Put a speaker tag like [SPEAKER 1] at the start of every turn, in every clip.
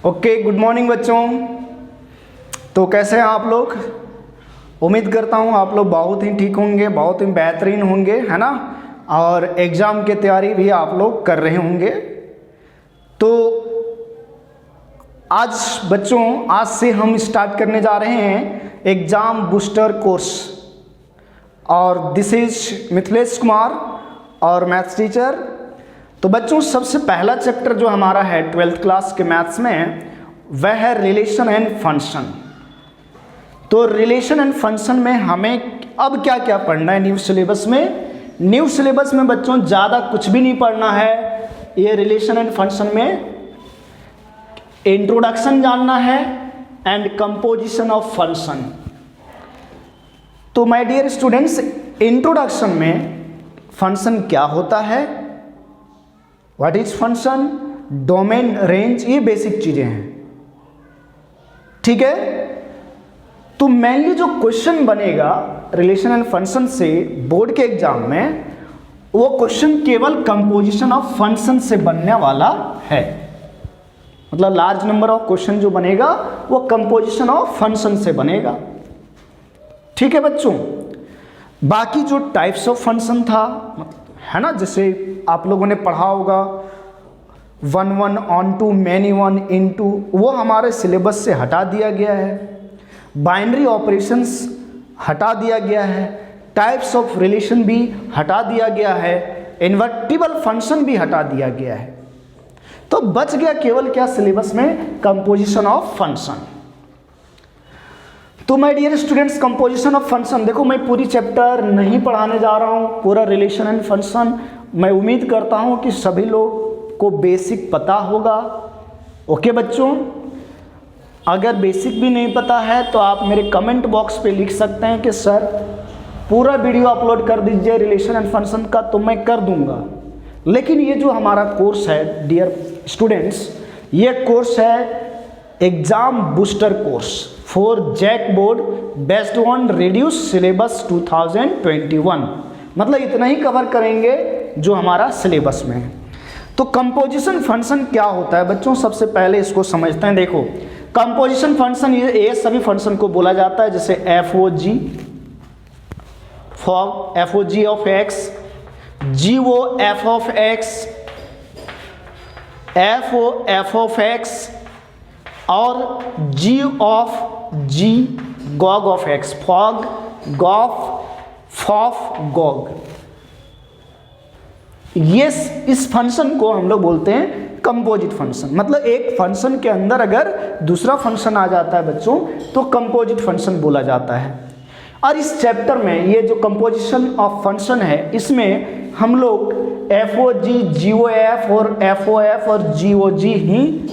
[SPEAKER 1] Okay, good morning बच्चों। तो कैसे हैं आप लोग? उम्मीद करता हूँ आप लोग बहुत ही ठीक होंगे, बहुत ही बेहतरीन होंगे, है ना। और एग्ज़ाम की तैयारी भी आप लोग कर रहे होंगे। तो आज बच्चों, आज से हम स्टार्ट करने जा रहे हैं एग्ज़ाम बूस्टर कोर्स। और दिस इज मिथिलेश कुमार और मैथ्स टीचर। तो बच्चों, सबसे पहला चैप्टर जो हमारा है 12th क्लास के मैथ्स में, वह है रिलेशन एंड फंक्शन। तो रिलेशन एंड फंक्शन में हमें अब क्या क्या पढ़ना है न्यू सिलेबस में? न्यू सिलेबस में बच्चों ज़्यादा कुछ भी नहीं पढ़ना है। ये रिलेशन एंड फंक्शन में इंट्रोडक्शन जानना है एंड कंपोजिशन ऑफ फंक्शन। तो माय डियर स्टूडेंट्स, इंट्रोडक्शन में फंक्शन क्या होता है, what is function, domain, range, ये बेसिक चीजें हैं, ठीक है। तो मेनली जो क्वेश्चन बनेगा रिलेशन एंड फंक्शन से बोर्ड के एग्जाम में, वो क्वेश्चन केवल कंपोजिशन ऑफ फंक्शन से बनने वाला है। मतलब लार्ज नंबर ऑफ क्वेश्चन जो बनेगा वो कंपोजिशन ऑफ फंक्शन से बनेगा, ठीक है बच्चों। बाकी जो टाइप्स ऑफ फंक्शन था, है ना, जैसे आप लोगों ने पढ़ा होगा 1 1 ऑन टू, मैनी 1 इनटू, वो हमारे सिलेबस से हटा दिया गया है। बाइनरी ऑपरेशंस हटा दिया गया है। टाइप्स ऑफ रिलेशन भी हटा दिया गया है। इन्वर्टिबल फंक्शन भी हटा दिया गया है। तो बच गया केवल क्या सिलेबस में? Composition of function. तो my dear students, composition of function, देखो मैं पूरी चैप्टर नहीं पढ़ाने जा रहा हूँ, पूरा रिलेशन एंड फंक्शन। मैं उम्मीद करता हूँ कि सभी लोग को बेसिक पता होगा। ओके बच्चों, अगर बेसिक भी नहीं पता है तो आप मेरे कमेंट बॉक्स पे लिख सकते हैं कि सर पूरा वीडियो अपलोड कर दीजिए रिलेशन एंड फंक्शन का, तो मैं कर दूंगा। लेकिन ये जो हमारा कोर्स है डियर स्टूडेंट्स, ये कोर्स है exam booster course for JAC board based on reduce syllabus 2021। मतलब इतना ही कवर करेंगे जो हमारा सिलेबस में है। तो कंपोजिशन फंक्शन क्या होता है बच्चों, सबसे पहले इसको समझते हैं। देखो, कंपोजिशन फंक्शन, ये सभी फंक्शन को बोला जाता है, जैसे f o g of x, g o f of x, f o f of x, और g of g gog of x, fog, gof, fof, gog. ये इस फंक्शन को हम लोग बोलते हैं कंपोजिट फंक्शन। मतलब एक फंक्शन के अंदर अगर दूसरा फंक्शन आ जाता है बच्चों, तो कंपोजिट फंक्शन बोला जाता है। और इस चैप्टर में ये जो कंपोजिशन ऑफ फंक्शन है, इसमें हम लोग एफ ओ जी, जी ओ एफ और एफ ओ एफ और जी ओ जी ही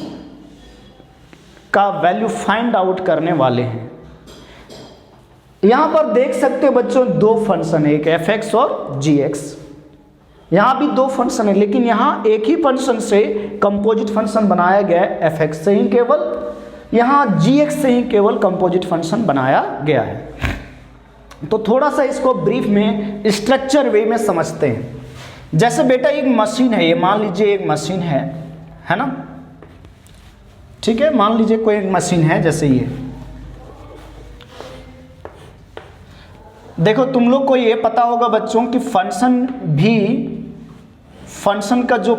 [SPEAKER 1] का वैल्यू फाइंड आउट करने वाले हैं। यहां पर देख सकते हो बच्चों, दो फंक्शन है, एक एफ एक्स और जी एक्स। यहाँ भी दो फंक्शन है, लेकिन यहाँ एक ही फंक्शन से कंपोजिट फंक्शन बनाया गया है, एफ एक्स से ही केवल, यहाँ जी एक्स से ही केवल कंपोजिट फंक्शन बनाया गया है। तो थोड़ा सा इसको ब्रीफ में स्ट्रक्चर वे में समझते हैं। जैसे बेटा एक मशीन है, ये मान लीजिए एक मशीन है ना, ठीक है, मान लीजिए कोई एक मशीन है जैसे ये। देखो तुम लोग को ये पता होगा बच्चों कि फंक्शन का जो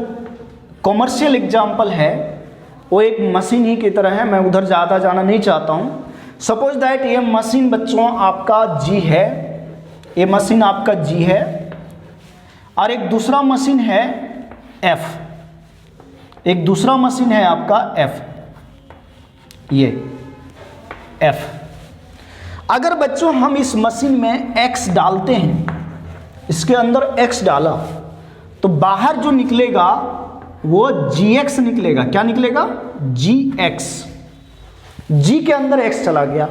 [SPEAKER 1] कॉमर्शियल एग्जाम्पल है वो एक मशीन ही की तरह है। मैं उधर ज़्यादा जाना नहीं चाहता हूँ। सपोज दैट ये मशीन बच्चों आपका जी है, ये मशीन आपका जी है, और एक दूसरा मशीन है एफ, एक दूसरा मशीन है आपका एफ, ये एफ। अगर बच्चों हम इस मशीन में x डालते हैं, इसके अंदर x डाला, तो बाहर जो निकलेगा वो gx निकलेगा। क्या निकलेगा? gx। g के अंदर x चला गया।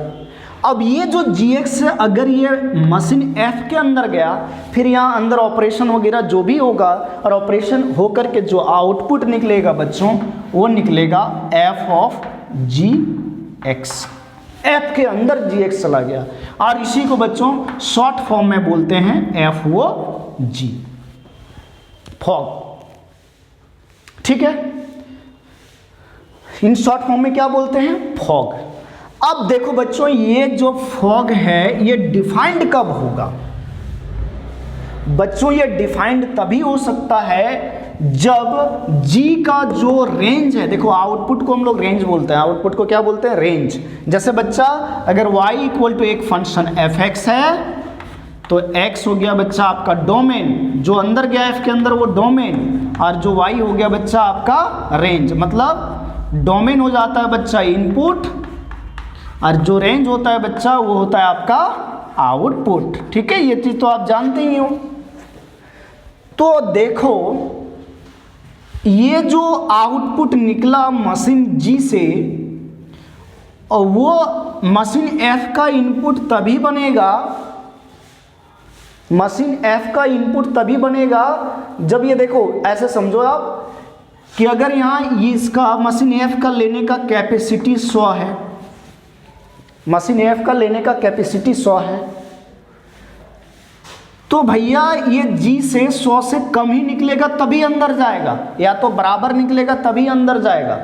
[SPEAKER 1] अब ये जो gx है, अगर ये मशीन f के अंदर गया, फिर यहाँ अंदर ऑपरेशन वगैरह जो भी होगा, और ऑपरेशन होकर के जो आउटपुट निकलेगा बच्चों, वो निकलेगा f ऑफ gx। f के अंदर gx चला गया, और इसी को बच्चों शॉर्ट फॉर्म में बोलते हैं एफ ओ जी, फॉग, ठीक है। इन शॉर्ट फॉर्म में क्या बोलते हैं, फॉग। अब देखो बच्चों, ये जो फॉग है ये डिफाइंड कब होगा बच्चों? ये डिफाइंड तभी हो सकता है जब g का जो रेंज है, देखो आउटपुट को हम लोग रेंज बोलते हैं, आउटपुट को क्या बोलते हैं, रेंज। जैसे बच्चा अगर y इक्वल टू एक फंक्शन fx है तो x हो गया बच्चा आपका डोमेन, जो अंदर गया f के अंदर वो डोमेन, और जो y हो गया बच्चा आपका रेंज। मतलब डोमेन हो जाता है बच्चा इनपुट और जो रेंज होता है बच्चा वो होता है आपका आउटपुट। ठीक है, ये चीज तो आप जानते ही हो। तो देखो ये जो आउटपुट निकला मशीन G से, और वो मशीन F का इनपुट तभी बनेगा, मशीन F का इनपुट तभी बनेगा जब ये देखो ऐसे समझो आप कि अगर यहाँ इसका मशीन F का लेने का कैपेसिटी 100 है, मशीन F का लेने का कैपेसिटी 100 है, तो भैया ये G से 100 से कम ही निकलेगा तभी अंदर जाएगा, या तो बराबर निकलेगा तभी अंदर जाएगा।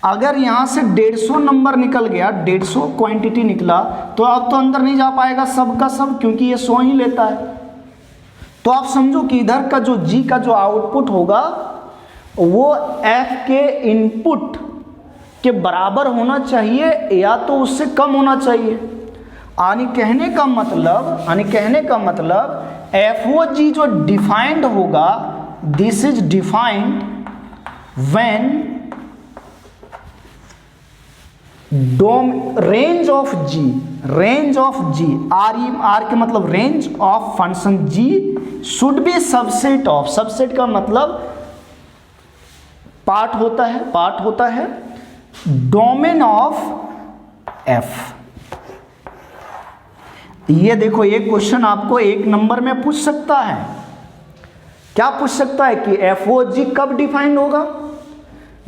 [SPEAKER 1] अगर यहाँ से 150 नंबर निकल गया, 150 क्वांटिटी निकला, तो अब तो अंदर नहीं जा पाएगा सब का सब, क्योंकि ये 100 ही लेता है। तो आप समझो कि इधर का जो G का जो आउटपुट होगा वो F के इनपुट के बराबर होना चाहिए या तो उससे कम होना चाहिए। यानी कहने का मतलब FOG जो डिफाइंड होगा, this is defined when range of G, R के मतलब range of function G should be subset of, subset का मतलब पार्ट होता है डोमेन ऑफ F। ये देखो ये क्वेश्चन आपको 1 नंबर में पूछ सकता है। क्या पूछ सकता है कि FOG कब डिफाइंड होगा?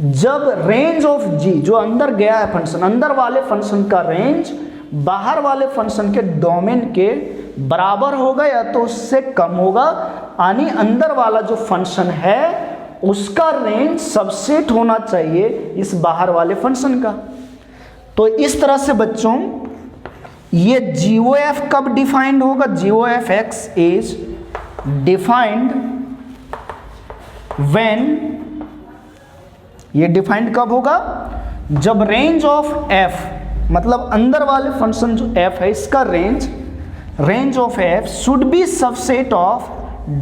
[SPEAKER 1] जब रेंज ऑफ G, जो अंदर गया है फंक्शन, अंदर वाले फंक्शन का रेंज बाहर वाले फंक्शन के डोमेन के बराबर होगा या तो उससे कम होगा। यानी अंदर वाला जो फंक्शन है उसका रेंज सबसेट होना चाहिए इस बाहर वाले फंक्शन का। तो इस तरह से बच्चों ये GOF कब डिफाइंड होगा? GOF(x) इज डिफाइंड व्हेन, ये डिफाइंड कब होगा? जब रेंज ऑफ F, मतलब अंदर वाले फंक्शन जो F है इसका range of F should be subset of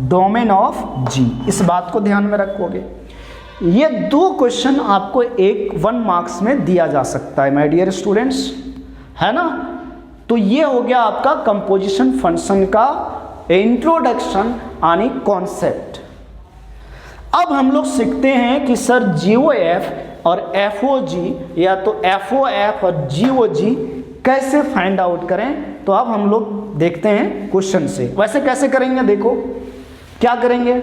[SPEAKER 1] domain of G। इस बात को ध्यान में रखोगे। ये 2 क्वेश्चन आपको 1 मार्क्स में दिया जा सकता है माय डियर स्टूडेंट्स, है ना। तो ये हो गया आपका कंपोजिशन फंक्शन का इंट्रोडक्शन यानी कॉन्सेप्ट। अब हम लोग सीखते हैं कि सर GOF और FOG या तो FOF और GOG कैसे फाइंड आउट करें। तो अब हम लोग देखते हैं क्वेश्चन से। वैसे कैसे करेंगे, देखो क्या करेंगे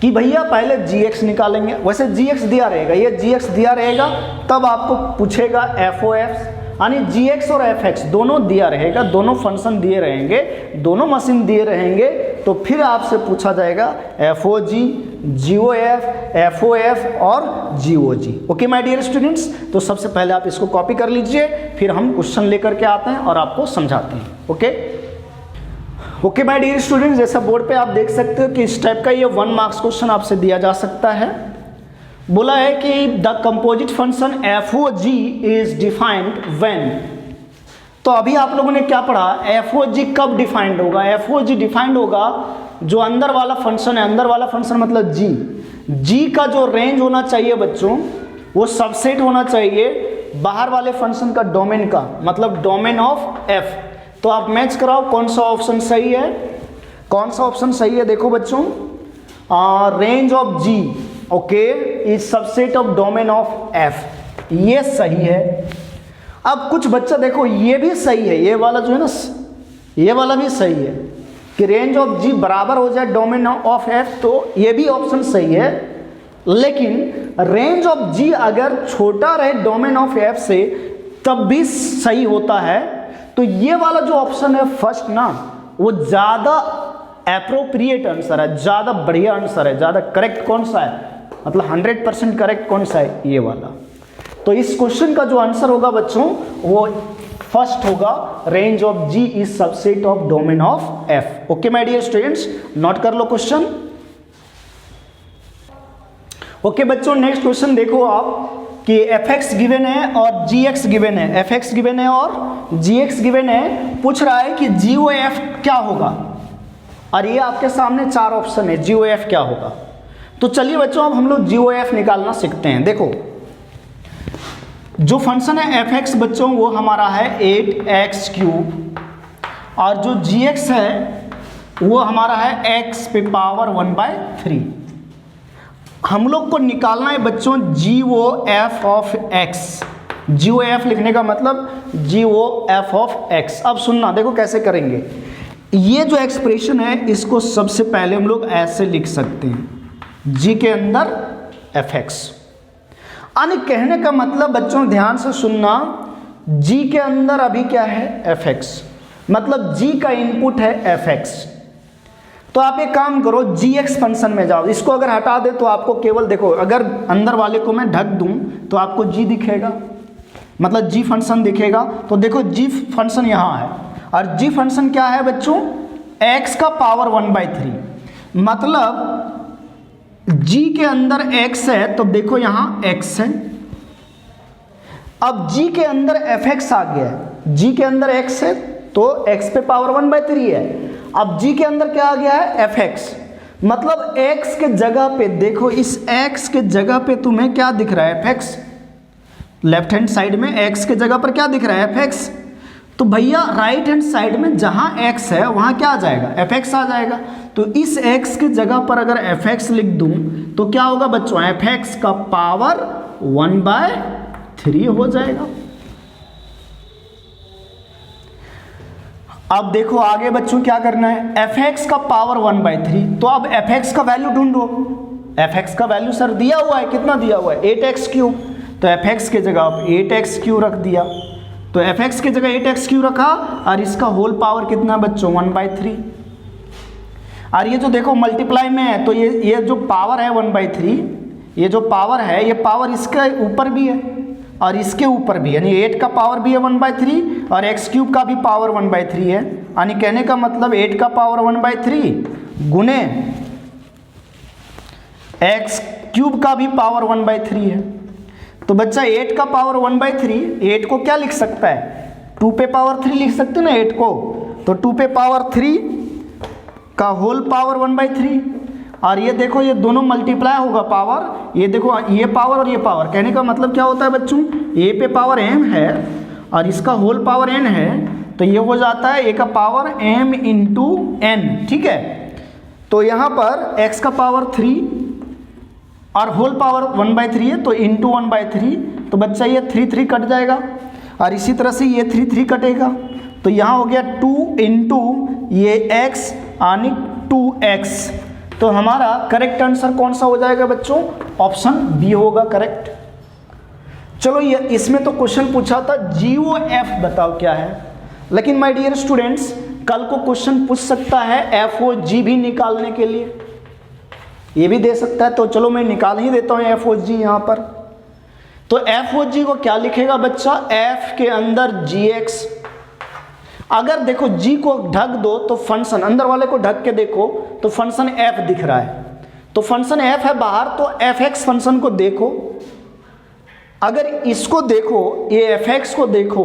[SPEAKER 1] कि भैया पहले gx निकालेंगे। वैसे gx दिया रहेगा, ये gx दिया रहेगा, तब आपको पूछेगा FOF, यानी gx और fx दोनों दिया रहेगा, दोनों फंक्शन दिए रहेंगे, दोनों मशीन दिए रहेंगे। तो फिर आपसे पूछा जाएगा FOG, GOF, FOF और GOG। Okay my dear students, तो सबसे पहले आप इसको कॉपी कर लीजिए, फिर हम क्वेश्चन लेकर के आते हैं और आपको समझाते हैं। ओके माय डियर स्टूडेंट्स, जैसा बोर्ड पे आप देख सकते हो कि इस टाइप का ये 1 मार्क्स क्वेश्चन आपसे दिया जा सकता है। बोला है कि the composite function FOG is defined when. तो अभी आप लोगों ने क्या पढ़ा, FOG कब डिफाइंड होगा? FOG डिफाइंड होगा जो अंदर वाला फंक्शन है, अंदर वाला फंक्शन मतलब G का जो रेंज होना चाहिए बच्चों वो सबसेट होना चाहिए बाहर वाले फंक्शन का डोमेन का, मतलब डोमेन ऑफ F। तो आप मैच कराओ कौन सा ऑप्शन सही है, कौन सा ऑप्शन सही है। देखो बच्चों, range of G okay is subset of domain of F, ये सही है। अब कुछ बच्चा देखो ये भी सही है, ये वाला जो है ना, ये वाला भी सही है कि रेंज ऑफ G बराबर हो जाए डोमेन ऑफ F, तो ये भी ऑप्शन सही है। लेकिन रेंज ऑफ G अगर छोटा रहे डोमेन ऑफ F से तब भी सही होता है। तो ये वाला जो ऑप्शन है फर्स्ट ना, वो ज़्यादा एप्रोप्रिएट आंसर है, ज़्यादा बढ़िया आंसर है। ज़्यादा करेक्ट कौन सा है? मतलब 100% करेक्ट कौन सा है, ये वाला। तो इस क्वेश्चन का जो आंसर होगा बच्चों वो फर्स्ट होगा, range of g is subset of domain of f. Okay my dear students, note कर लो क्वेश्चन। ओके बच्चों, नेक्स्ट क्वेश्चन देखो आप कि एफ एक्स गिवन है और जी एक्स गिवन है, एफ एक्स गिवन है और जी एक्स गिवन है। पूछ रहा है कि जी ओ एफ क्या होगा, और ये आपके सामने चार ऑप्शन है, जी ओ एफ क्या होगा। तो चलिए बच्चों अब हम लोग जी ओ एफ निकालना सीखते हैं। देखो जो फंक्शन है एफ एक्स बच्चों वो हमारा है 8x क्यूब, और जो जी एक्स है वो हमारा है x पे पावर 1/3। हम लोग को निकालना है बच्चों g o f of x. G o f लिखने का मतलब g o f of x. अब सुनना, देखो कैसे करेंगे। ये जो एक्सप्रेशन है इसको सबसे पहले हम लोग ऐसे लिख सकते हैं, जी के अंदर एफ एक्स। यानी कहने का मतलब बच्चों ध्यान से सुनना, जी के अंदर अभी क्या है, एफ एक्स, मतलब जी का इनपुट है एफ एक्स। तो आप एक काम करो, जी एक्स फंक्शन में जाओ, इसको अगर हटा दे तो आपको केवल देखो, अगर अंदर वाले को मैं ढक दूं तो आपको जी दिखेगा, मतलब जी फंक्शन दिखेगा। तो देखो जी फंक्शन यहाँ है, और जी फंक्शन क्या है बच्चों, एक्स का पावर 1/3, मतलब जी के अंदर x है तो देखो यहाँ x है। अब g के अंदर fx आ गया है, g के अंदर x है तो x पे पावर 1/3 है। अब g के अंदर क्या आ गया है, fx, मतलब x के जगह पे देखो, इस x के जगह पे तुम्हें क्या दिख रहा है, fx। लेफ्ट हैंड साइड में x के जगह पर क्या दिख रहा है, fx। तो भैया राइट हैंड साइड में जहां x है वहां क्या आ जाएगा, fx आ जाएगा। तो इस x के जगह पर अगर fx लिख दूं तो क्या होगा बच्चों, fx का पावर 1/3 हो जाएगा। अब देखो आगे बच्चों क्या करना है, fx का पावर 1/3, तो अब fx का वैल्यू ढूंढो। fx का वैल्यू सर दिया हुआ है, कितना दिया हुआ है, 8x क्यूब। तो fx के जगह आप 8x क्यूब रख दिया, तो fx के जगह 8x क्यूब रखा, और इसका होल पावर कितना बच्चों, 1/3। और ये जो देखो मल्टीप्लाई में है तो ये जो पावर है 1/3, ये जो पावर है ये पावर इसके ऊपर भी है और इसके ऊपर भी, यानी 8 का पावर भी है 1/3 और x क्यूब का भी पावर 1/3 है। यानी कहने का मतलब 8 का पावर 1/3 गुने x क्यूब का भी पावर 1/3 है। तो बच्चा 8 का पावर 1/3, 8 को क्या लिख सकता है, 2 पे पावर 3 लिख सकते ना 8 को। तो 2 पे पावर 3 का होल पावर 1/3, और ये देखो ये दोनों मल्टीप्लाई होगा पावर, ये देखो ये पावर और ये पावर। कहने का मतलब क्या होता है बच्चों, a पे पावर m है और इसका होल पावर n है, तो ये हो जाता है a का पावर m इंटू n, ठीक है। तो यहाँ पर x का पावर 3 और होल पावर 1/3 है, तो इंटू 1/3, तो बच्चा ये 3 कट जाएगा, और इसी तरह से ये 3 कटेगा। तो यहाँ हो गया 2 इंटू ये x यानी 2x। तो हमारा करेक्ट आंसर कौन सा हो जाएगा बच्चों, ऑप्शन बी होगा करेक्ट। चलो ये इसमें तो क्वेश्चन पूछा था GOF बताओ क्या है, लेकिन माय डियर स्टूडेंट्स कल को क्वेश्चन पूछ सकता है FOG भी निकालने के लिए, ये भी दे सकता है। तो चलो मैं निकाल ही देता हूँ FOG यहाँ पर। तो FOG को क्या लिखेगा बच्चा, F के अंदर GX। अगर देखो G को ढक दो तो फंक्शन, अंदर वाले को ढक के देखो तो फंक्शन F दिख रहा है, तो फंक्शन F है बाहर, तो FX फंक्शन को देखो। अगर इसको देखो, ये FX को देखो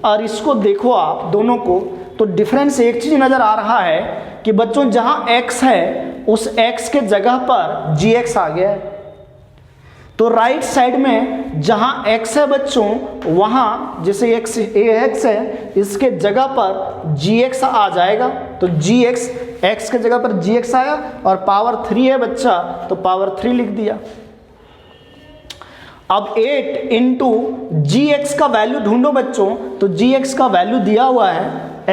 [SPEAKER 1] और इसको देखो आप दोनों को, तो डिफरेंस एक चीज नजर आ रहा है कि बच्चों जहां x है उस x के जगह पर gx आ गया है। तो राइट साइड में जहां x है बच्चों वहां जैसे x है, इसके जगह पर gx आ जाएगा। तो gx, x के जगह पर gx आया और पावर 3 है बच्चा, तो पावर 3 लिख दिया। अब 8 इंटू gx का वैल्यू ढूंढो बच्चों, तो gx का वैल्यू दिया हुआ है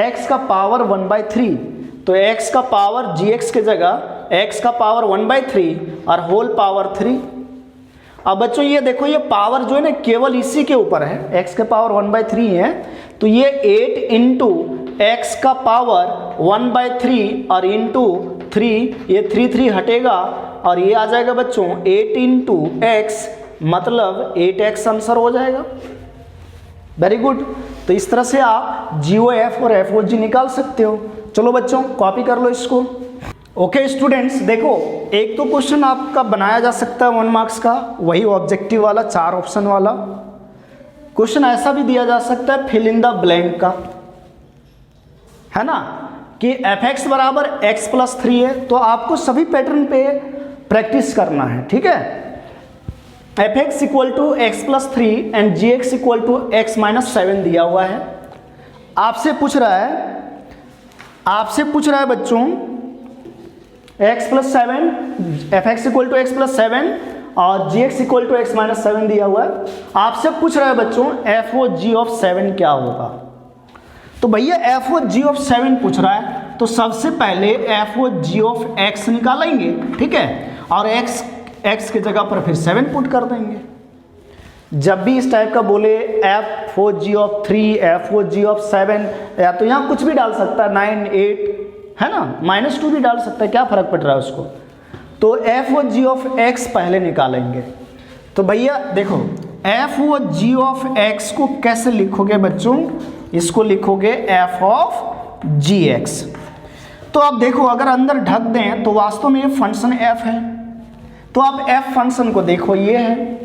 [SPEAKER 1] x का पावर 1/3, तो x का पावर gx के जगह x का पावर 1/3 और होल पावर 3। अब बच्चों ये देखो ये पावर जो है ना केवल इसी के ऊपर है, x के पावर 1/3 है, तो ये 8 इंटू x का पावर 1/3 और इंटू 3, ये 3 हटेगा और ये आ जाएगा बच्चों 8 इंटू एक्स, मतलब 8x आंसर हो जाएगा। Very good. तो इस तरह से आप GOF और FOG निकाल सकते हो। चलो बच्चों कॉपी कर लो इसको। ओके स्टूडेंट्स, देखो एक तो क्वेश्चन आपका बनाया जा सकता है 1 मार्क्स का, वही ऑब्जेक्टिव वाला 4 ऑप्शन वाला। क्वेश्चन ऐसा भी दिया जा सकता है फिल इन द ब्लैंक का, है ना, कि fx बराबर x + 3 है, तो आपको सभी पैटर्न पे प्रैक्टिस करना है, ठीक है। fx = x + 3 and gx = x - 7 दिया हुआ है। आपसे पूछ रहा है बच्चों x + 7, fx = x + 7 और gx = x - 7 दिया हुआ है। आपसे पूछ रहा है बच्चों FOG(7) क्या होगा। तो भैया FOG(7) पूछ रहा है, तो सबसे पहले FOG(x) निकालेंगे, ठीक है, और x के जगह पर फिर 7 पुट कर देंगे। जब भी इस टाइप का बोले FOG(3), FOG(7), या तो यहाँ कुछ भी डाल सकता है 9, 8, है ना, -2 भी डाल सकता है, क्या फर्क पड़ रहा है उसको। तो FOG(x) पहले निकालेंगे। तो भैया देखो FOG(x) को कैसे लिखोगे बच्चों, इसको लिखोगे FOG(x). तो आप देखो अगर अंदर ढक दें तो वास्तव में ये फंक्शन f है, तो आप f फंक्शन को देखो, ये है।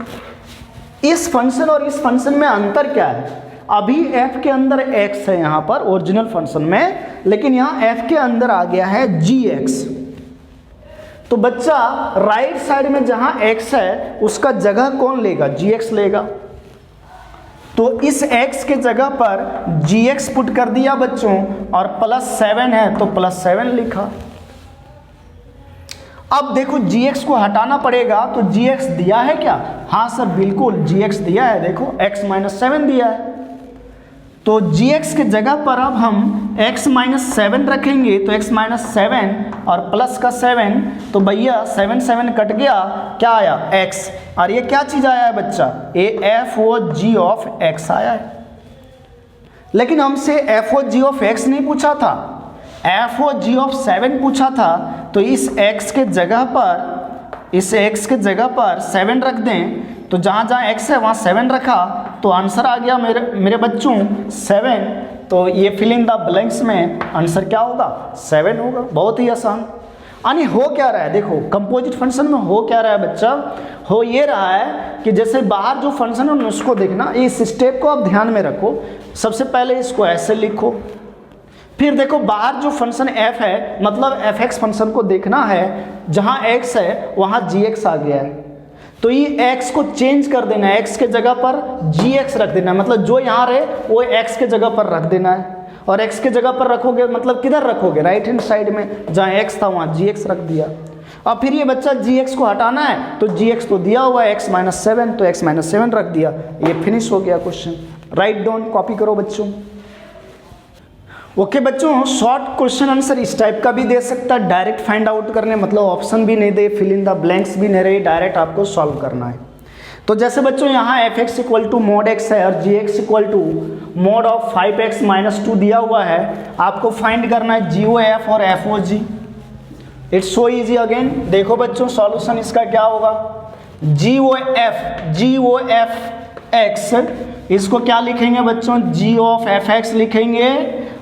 [SPEAKER 1] इस फंक्शन और इस फंक्शन में अंतर क्या है, अभी f के अंदर x है यहाँ पर ओरिजिनल फंक्शन में, लेकिन यहाँ f के अंदर आ गया है gx। तो बच्चा राइट साइड में जहाँ x है उसका जगह कौन लेगा, gx लेगा। तो इस x के जगह पर gx पुट कर दिया बच्चों, और +7 है तो +7 लिखा। अब देखो gx को हटाना पड़ेगा, तो gx दिया है क्या, हाँ सर बिल्कुल gx दिया है, देखो x - 7 दिया है। तो gx के जगह पर अब हम x - 7 रखेंगे, तो x - 7 और प्लस का 7, तो भैया 7 कट गया, क्या आया x, और ये क्या चीज़ आया है बच्चा, ये FOG(x) आया है। लेकिन हमसे FOG(x) नहीं पूछा था, FOG(7) पूछा था। तो इस x के जगह पर 7 रख दें, तो जहाँ जहाँ x है वहाँ 7 रखा, तो आंसर आ गया मेरे बच्चों 7। तो ये फिल इन द ब्लैंक्स में आंसर क्या होगा, 7 होगा। बहुत ही आसान। यानी हो क्या रहा है, देखो कंपोजिट फंक्शन में हो क्या रहा है बच्चा, हो ये रहा है कि जैसे बाहर जो फंक्शन है उसको देखना, इस स्टेप को आप ध्यान में रखो। सबसे पहले इसको ऐसे लिखो, फिर देखो बाहर जो फंक्शन f है, मतलब fx फंक्शन को देखना है, जहाँ x है वहाँ gx आ गया है, तो ये x को चेंज कर देना है, x के जगह पर gx रख देना है, मतलब जो यहाँ रहे वो x के जगह पर रख देना है। और x के जगह पर रखोगे मतलब किधर रखोगे, राइट हैंड साइड में, जहाँ x था वहाँ gx रख दिया। और फिर ये बच्चा gx को हटाना है, तो gx तो दिया हुआ है x - 7, तो x - 7 रख दिया। ये फिनिश हो गया क्वेश्चन। राइट डाउन, कॉपी करो बच्चों। ओके बच्चों, शॉर्ट क्वेश्चन आंसर इस टाइप का भी दे सकता है, डायरेक्ट फाइंड आउट करने, मतलब ऑप्शन भी नहीं दे, फिल इन द ब्लैंक्स भी नहीं रहे, डायरेक्ट आपको सॉल्व करना है। तो जैसे बच्चों यहाँ fx = mod x है और gx = mod of 5x - 2 दिया हुआ है, आपको फाइंड करना है GOF और FOG। It's so easy. Again देखो बच्चों सॉल्यूशन इसका क्या होगा, GOF x, इसको क्या लिखेंगे बच्चों, g of fx लिखेंगे,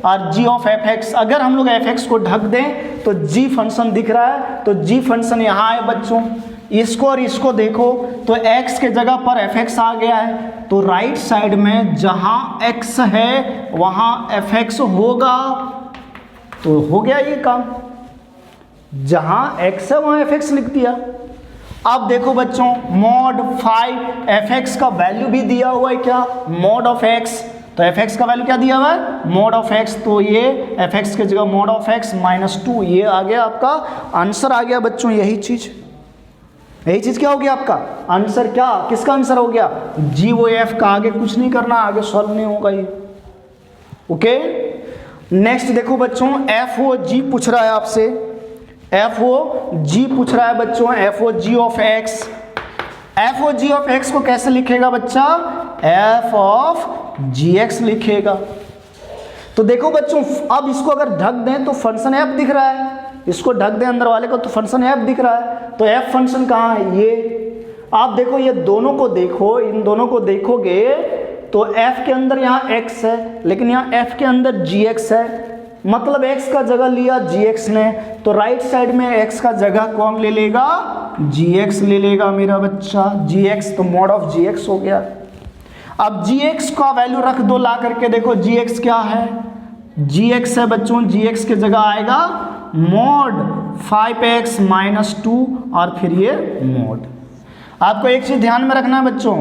[SPEAKER 1] और g of fx अगर हम लोग fx को ढक दें तो g फंक्शन दिख रहा है, तो g फंक्शन यहाँ है बच्चों। इसको और इसको देखो तो x के जगह पर fx आ गया है, तो राइट साइड में जहाँ x है वहाँ fx होगा, तो हो गया ये काम, जहाँ x है वहाँ fx लिख दिया। अब देखो बच्चों mod 5 fx का वैल्यू भी दिया हुआ है, क्या, mod of x, तो fx का वैल्यू क्या दिया हुआ है, mod of x, तो ये fx के जगह mod of x - 2, ये आ गया आपका आंसर आ गया बच्चों। यही चीज क्या हो गया आपका आंसर, क्या किसका आंसर हो गया, GOF का। आगे कुछ नहीं करना, आगे सॉल्व नहीं होगा ये। ओके नेक्स्ट देखो बच्चों FOG पूछ रहा है आपसे, FOG पूछ रहा है बच्चों, FOG of x। FOG of x को कैसे लिखेगा बच्चा, F of gx लिखेगा। तो देखो बच्चों, अब इसको अगर ढक दें तो फंक्शन एफ दिख रहा है, इसको ढक दें अंदर वाले को तो फंक्शन एफ दिख रहा है। तो एफ फंक्शन कहाँ है? ये आप देखो, ये दोनों को देखो, इन दोनों को देखोगे तो f के अंदर यहाँ x है, लेकिन यहाँ f के अंदर gx है, मतलब x का जगह लिया gx ने, तो राइट साइड में x का जगह कौन ले लेगा? gx ले लेगा मेरा बच्चा, gx, तो मॉड ऑफ gx हो गया। अब gx का वैल्यू रख दो ला करके, देखो gx क्या है? gx है बच्चों, gx के जगह आएगा मॉड 5x माइनस 2 और फिर ये मॉड। आपको एक चीज ध्यान में रखना है बच्चों,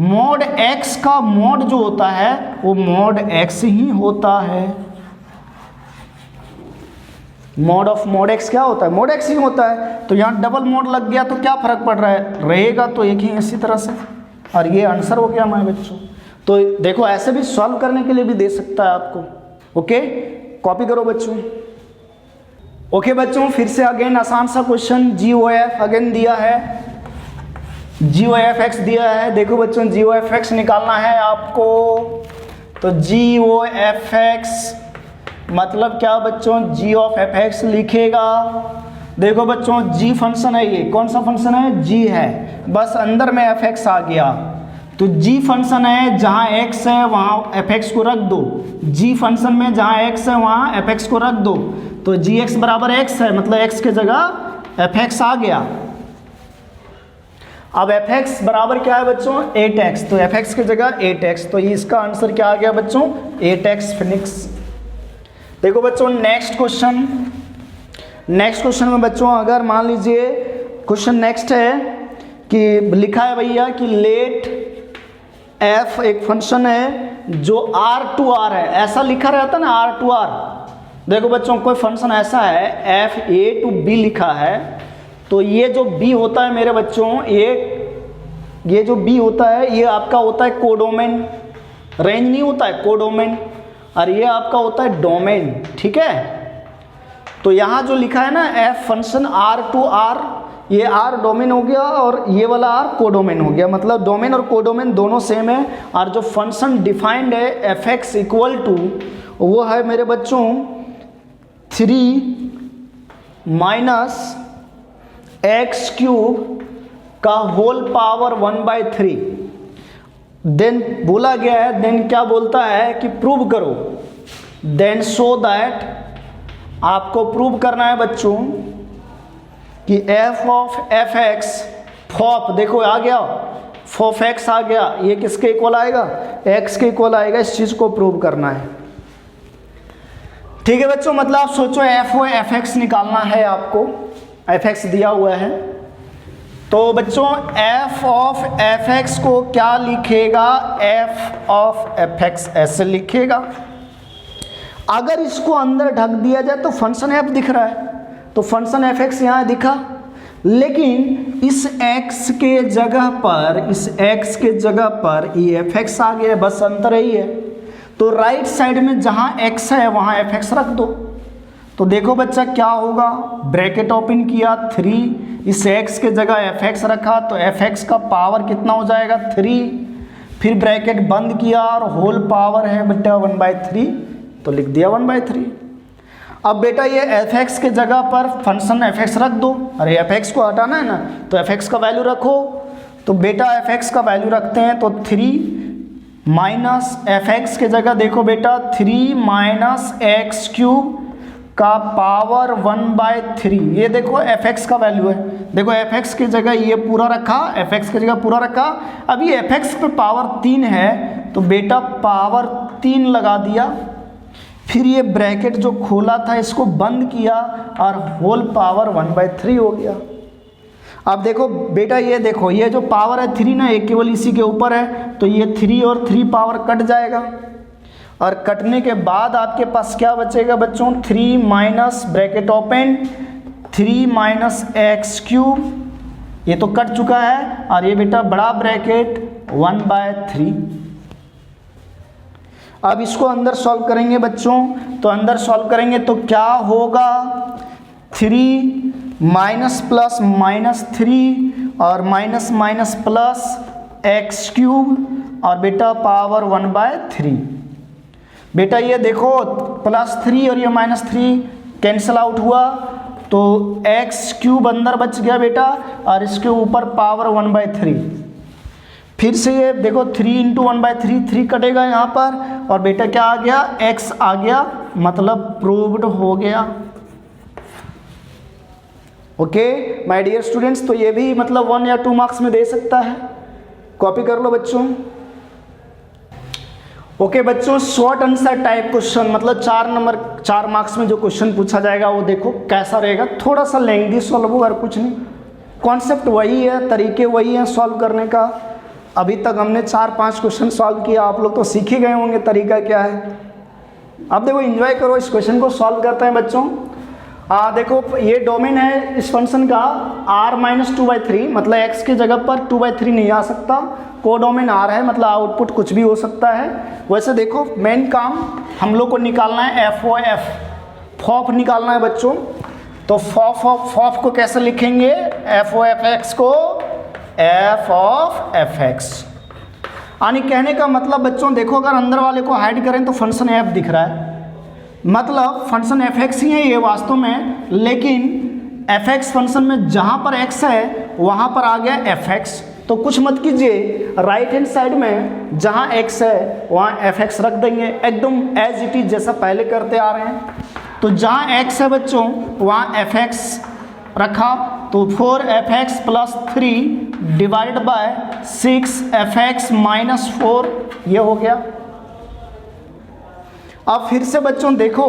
[SPEAKER 1] मॉड x का मॉड जो होता है वो मॉड x ही होता है। मॉड ऑफ मॉड x क्या होता है? मॉड x ही होता है। तो यहाँ डबल मॉड लग गया तो क्या फर्क पड़ रहा है? रहेगा तो एक ही इसी तरह से, और ये आंसर हो गया हमारे बच्चों। तो देखो ऐसे भी सॉल्व करने के लिए भी दे सकता है आपको। ओके, कॉपी करो बच्चों। ओके बच्चों, फिर से अगेन आसान सा क्वेश्चन, GOF अगेन दिया है, GOFX दिया है। देखो बच्चों, GOFX निकालना है आपको। तो GOFX मतलब क्या बच्चों? G ऑफ fx लिखेगा। देखो बच्चों, G फंक्शन है, ये कौन सा फंक्शन है? G है, बस अंदर में fx आ गया। तो G फंक्शन है, जहाँ x है वहाँ fx को रख दो। G फंक्शन में जहाँ x है वहाँ fx को रख दो। तो gx बराबर x है, मतलब x के जगह fx आ गया। अब fx बराबर क्या है बच्चों? 8x, तो fx की जगह 8x, तो ये इसका आंसर क्या आ गया बच्चों? 8x Phoenix. देखो बच्चों नेक्स्ट क्वेश्चन, नेक्स्ट क्वेश्चन में बच्चों अगर मान लीजिए क्वेश्चन नेक्स्ट है कि लिखा है भैया कि लेट f एक फंक्शन है जो r टू r है, ऐसा लिखा रहता है ना r टू r। देखो बच्चों कोई फंक्शन ऐसा है f a टू b लिखा है, तो ये जो b होता है मेरे बच्चों, ये जो b होता है ये आपका होता है कोडोमेन, रेंज नहीं होता है कोडोमेन, और ये आपका होता है डोमेन, ठीक है। तो यहाँ जो लिखा है ना f function r to r, ये r डोमेन हो गया और ये वाला r कोडोमेन हो गया, मतलब डोमेन और कोडोमेन दोनों सेम है। और जो फंक्शन डिफाइंड है fx इक्वल टू, वो है मेरे बच्चों 3 माइनस एक्स क्यूब का होल पावर 1/3। देन बोला गया है, देन क्या बोलता है कि प्रूव करो, देन शो दैट, आपको प्रूव करना है बच्चों कि f ऑफ fx, फॉप देखो आ गया, फॉफ x आ गया, ये किसके इक्वल आएगा? x के इक्वल आएगा। इस चीज को प्रूव करना है, ठीक है बच्चों। मतलब आप सोचो f ओ fx निकालना है आपको, fx दिया हुआ है, तो बच्चों f ऑफ fx को क्या लिखेगा? f ऑफ fx ऐसे लिखेगा। अगर इसको अंदर ढक दिया जाए तो फंक्शन f दिख रहा है, तो फंक्शन fx यहाँ दिखा, लेकिन इस x के जगह पर, इस x के जगह पर ये fx आ गया, बस अंतर ही है। तो राइट साइड में जहाँ x है वहाँ fx रख दो। तो देखो बच्चा क्या होगा, ब्रैकेट ओपन किया 3, इस x के जगह fx रखा, तो fx का पावर कितना हो जाएगा? 3, फिर ब्रैकेट बंद किया और होल पावर है बेटा 1/3, तो लिख दिया 1/3। अब बेटा ये fx के जगह पर फंक्शन fx रख दो, अरे fx को हटाना है ना, तो fx का वैल्यू रखो। तो बेटा fx का वैल्यू रखते हैं, तो 3 माइनस fx के जगह देखो बेटा 3 माइनस एक्स क्यूब का पावर 1/3, ये देखो fx का वैल्यू है। देखो fx की जगह ये पूरा रखा, fx की जगह पूरा रखा। अभी fx पे पावर 3 है, तो बेटा पावर 3 लगा दिया, फिर ये ब्रैकेट जो खोला था इसको बंद किया और होल पावर 1/3 हो गया। अब देखो बेटा ये देखो, ये जो पावर है 3 ना, ये केवल इसी के ऊपर है, तो ये 3 और 3 पावर कट जाएगा, और कटने के बाद आपके पास क्या बचेगा बच्चों? 3 minus bracket open 3 minus x cube, ये तो कट चुका है, और ये बेटा बड़ा ब्रैकेट 1/3। अब इसको अंदर सॉल्व करेंगे बच्चों, तो अंदर सॉल्व करेंगे तो क्या होगा? 3 माइनस प्लस माइनस 3 और minus minus plus x cube और बेटा पावर 1/3। बेटा ये देखो +3 और ये -3 कैंसिल आउट हुआ, तो x³ अंदर बच गया बेटा, और इसके ऊपर पावर 1/3। फिर से ये देखो 3 × 1/3, 3 कटेगा यहाँ पर, और बेटा क्या आ गया, x आ गया, मतलब प्रूव्ड हो गया। ओके माय डियर स्टूडेंट्स, तो ये भी मतलब 1 या 2 मार्क्स में दे सकता है, कॉपी कर लो बच्चों। ओके बच्चों, शॉर्ट आंसर टाइप क्वेश्चन, मतलब 4 मार्क्स में जो क्वेश्चन पूछा जाएगा वो देखो कैसा रहेगा, थोड़ा सा लेंथी सॉल्व होगा और कुछ नहीं, कॉन्सेप्ट वही है, तरीके वही हैं सॉल्व करने का। अभी तक हमने 4-5 क्वेश्चन सॉल्व किया, आप लोग तो सीख ही गए होंगे तरीका क्या है। अब देखो एंजॉय करो, इस क्वेश्चन को सॉल्व करते हैं बच्चों। देखो ये डोमेन है इस फंक्शन का r-2/3, मतलब x की जगह पर 2/3 नहीं आ सकता, कोडोमेन r है, मतलब आउटपुट कुछ भी हो सकता है। वैसे देखो मेन काम हम लोग को निकालना है FOF निकालना है बच्चों। तो FOF को कैसे लिखेंगे, FOFX को f(f(x), यानी कहने का मतलब बच्चों देखो अगर अंदर वाले को हाइड करें तो फंक्शन f दिख रहा है, मतलब फंक्शन fx ही है ये वास्तव में, लेकिन fx फंक्शन में जहाँ पर x है वहाँ पर आ गया fx। तो कुछ मत कीजिए, राइट हैंड साइड में जहाँ x है वहाँ fx रख देंगे, एकदम एज इट इज जैसा पहले करते आ रहे हैं। तो जहाँ x है बच्चों वहाँ fx रखा, तो 4fx + 3 डिवाइडेड बाय 6fx - 4 ये हो गया। अब फिर से बच्चों देखो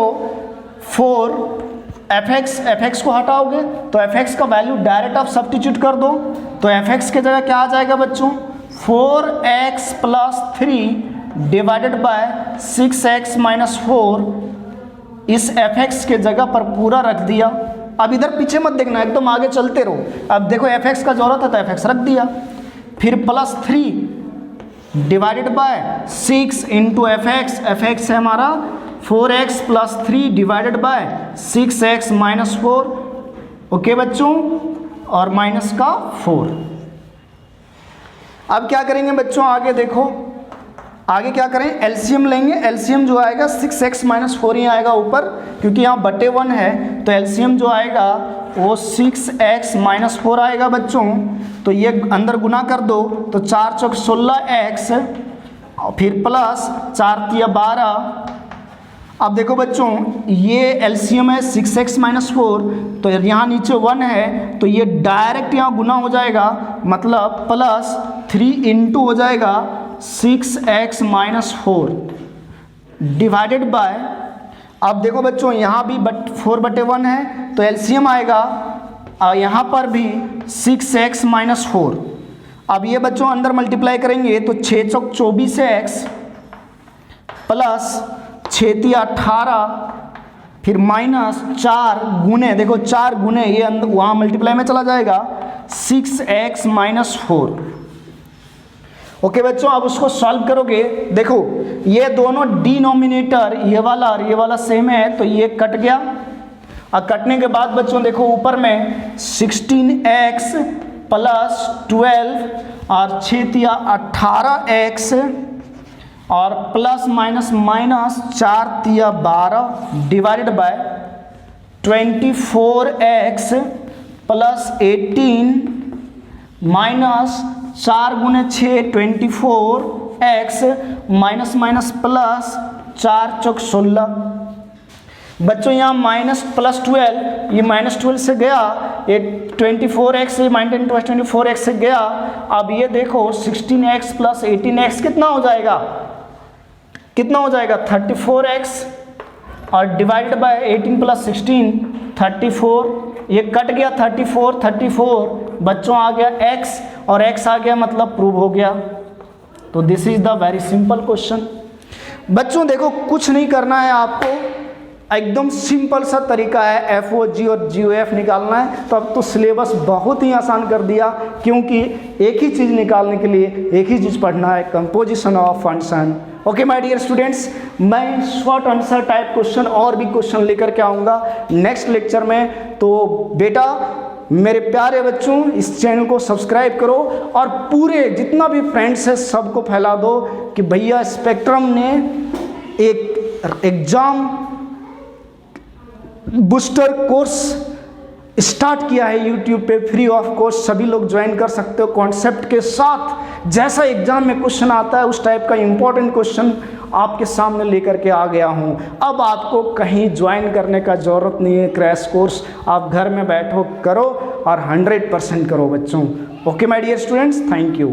[SPEAKER 1] 4fx को हटाओगे तो fx का वैल्यू डायरेक्ट आप सब्स्टिट्यूट कर दो, तो fx के जगह क्या आ जाएगा बच्चों, 4x + 3 डिवाइडेड बाय 6x - 4, इस fx के जगह पर पूरा रख दिया। अब इधर पीछे मत देखना, एकदम आगे चलते रहो। अब देखो fx का जरूरत है तो fx रख दिया, फिर +3 डिवाइडेड बाय 6 × fx है हमारा 4x + 3 divided by 6x - 4। Okay बच्चों, और माइनस का 4। अब क्या करेंगे बच्चों, आगे देखो, आगे क्या करें, एलसीएम लेंगे। एलसीएम जो आएगा 6x - 4 ही आएगा ऊपर, क्योंकि यहाँ बटे 1 है, तो एलसीएम जो आएगा वो 6x - 4 आएगा बच्चों। तो ये अंदर गुना कर दो, तो 4 × 16x, फिर प्लस 4 × 12। अब देखो बच्चों ये एलसीएम है 6x - 4, तो यहाँ नीचे 1 है, तो ये डायरेक्ट यहाँ गुना हो जाएगा, मतलब +3 × हो जाएगा 6x - 4 डिवाइडेड बाय, अब देखो बच्चों यहाँ भी 4/1 है, तो एलसीएम आएगा, यहाँ पर भी 6x - 4। अब ये बच्चों अंदर मल्टीप्लाई करेंगे तो 6 × 4 24x प्लस 6 × 18, फिर -4 गुने, देखो 4 गुने ये अंदर वहाँ मल्टीप्लाई में चला जाएगा 6x - 4। ओके बच्चों, अब उसको सॉल्व करोगे, देखो ये दोनों डिनोमिनेटर ये वाला और ये वाला सेम है, तो ये कट गया। और कटने के बाद बच्चों देखो ऊपर में 16x + 12 और 6 × 18x और plus minus 4 × 12 divided by 24x + 18 minus 4 × 6 24x minus minus plus 4 × 16। बच्चों यहाँ -+12, ये -12 से गया, ये 24x से -24x से गया। अब ये देखो 16x + 18x कितना हो जाएगा, कितना हो जाएगा 34x और डिवाइडेड बाय 18 + 16 34, ये कट गया 34 बच्चों आ गया x और x आ गया, मतलब प्रूव हो गया। तो this is the very simple question. बच्चों देखो कुछ नहीं करना है आपको, एकदम सिंपल सा तरीका है FOG और GOF निकालना है। तो अब तो सिलेबस बहुत ही आसान कर दिया, क्योंकि एक ही चीज़ निकालने के लिए एक ही चीज़ पढ़ना है, composition of function. Okay my dear students, मैं शॉर्ट आंसर टाइप क्वेश्चन और भी क्वेश्चन लेकर के आऊँगा नेक्स्ट लेक्चर में। तो बेटा मेरे प्यारे बच्चों, इस चैनल को सब्सक्राइब करो और पूरे जितना भी फ्रेंड्स है सबको फैला दो कि भैया स्पेक्ट्रम ने एक एग्जाम बूस्टर कोर्स स्टार्ट किया है यूट्यूब पे फ्री ऑफ कॉस्ट, सभी लोग ज्वाइन कर सकते हो। कॉन्सेप्ट के साथ जैसा एग्जाम में क्वेश्चन आता है उस टाइप का इंपॉर्टेंट क्वेश्चन आपके सामने लेकर के आ गया हूं। अब आपको कहीं ज्वाइन करने का ज़रूरत नहीं है, क्रैश कोर्स आप घर में बैठो करो और 100% करो बच्चों। Okay my dear students, thank you.